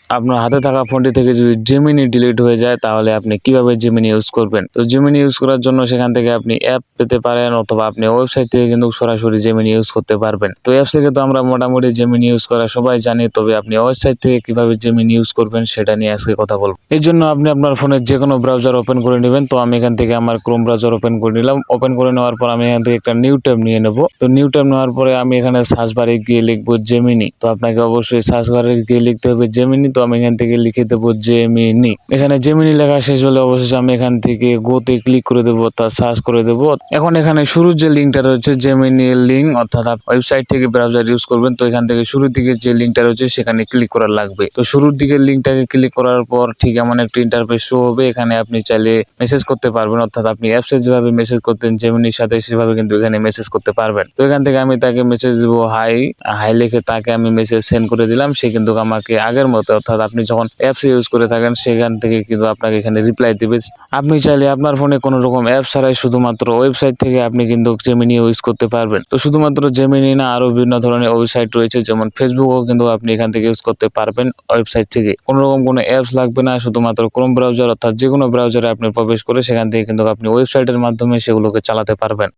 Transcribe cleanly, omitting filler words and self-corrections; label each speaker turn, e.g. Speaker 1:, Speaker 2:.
Speaker 1: আপনার হাতে থাকা ফোনটি থেকে যদি জেমিনি ডিলিট হয়ে যায় তাহলে আপনি কিভাবে জেমিনি ইউজ করবেন। তো জেমিনি ইউজ করার জন্য সেখান থেকে আপনি অ্যাপ পেতে পারেন অথবা আপনি ওয়েবসাইট থেকে কিন্তু সরাসরি জেমিনি ইউজ করতে পারবেন। তো অ্যাপস থেকে তো আমরা মোটামুটি জেমিনি ইউজ করা সবাই জানি, তবে আপনি ওয়েবসাইট থেকে কিভাবে জেমিনি ইউজ করবেন সেটা নিয়ে আজকে কথা বলবো। এর জন্য আপনি আপনার ফোনের যে কোনো ব্রাউজার ওপেন করে নেবেন। তো আমি এখান থেকে আমার ক্রোম ব্রাউজার ওপেন করে নিলাম। ওপেন করে নেওয়ার পর আমি এখান থেকে একটা নিউ ট্যাব নিয়ে নেব। তো নিউ ট্যাব নেওয়ার পরে আমি এখানে সার্চ বারে গিয়ে লিখবো জেমিনি। তো আপনাকে অবশ্যই সার্চ বারে গিয়ে লিখতে হবে জেমিনি। তো আমি এখান থেকে লিখে দেবো জেমিনি। এখানে জেমিনি লেখা শেষ হলে অবশ্যই আমি এখান থেকে গোতে ক্লিক করে দেবো, তা সার্চ করে দেবো। এখন এখানে শুরুর যে লিঙ্কটা রয়েছে জেমিনি লিঙ্ক, অর্থাৎ ওয়েবসাইট থেকে ব্রাউজার ইউজ করবেন, তো এখান থেকে শুরুর দিকে যে লিঙ্কটা রয়েছে সেখানে ক্লিক করা লাগবে। তো শুরুর দিকের লিঙ্কটাকে ক্লিক করার পর ঠিক এমন একটা ইন্টারফেস শো হবে। এখানে আপনি চাইলে মেসেজ করতে পারবেন, অর্থাৎ আপনি অ্যাপসে যেভাবে মেসেজ করতেন জেমিনির সাথে সেভাবে কিন্তু এখানে মেসেজ করতে পারবেন। তো এখান থেকে আমি তাকে মেসেজ দেবো হাই। হাই লিখে তাকে আমি মেসেজ সেন্ড করে দিলাম। সে কিন্তু আমাকে আগের মতো, অর্থাৎ আপনি যখন অ্যাপস ইউজ করে থাকেন সেখান থেকে কিন্তু আপনাকে এখানে রিপ্লাই দিবে। আপনি চাইলে আপনার ফোনে কোনো রকম অ্যাপ ছাড়াই শুধুমাত্র ওয়েবসাইট থেকে আপনি কিন্তু জেমিনি ইউজ করতে পারবেন। তো শুধুমাত্র জেমিনি না, আরো বিভিন্ন ধরনের ওয়েবসাইট রয়েছে, যেমন ফেসবুকও কিন্তু আপনি এখান থেকে ইউজ করতে পারবেন ওয়েবসাইট থেকে। কোনো রকম কোনো অ্যাপস লাগবে না, শুধুমাত্র ক্রোম ব্রাউজার অর্থাৎ যে কোনো ব্রাউজারে আপনি প্রবেশ করে সেখান থেকে কিন্তু আপনি ওয়েবসাইটের মাধ্যমে সেগুলোকে চালাতে পারবেন।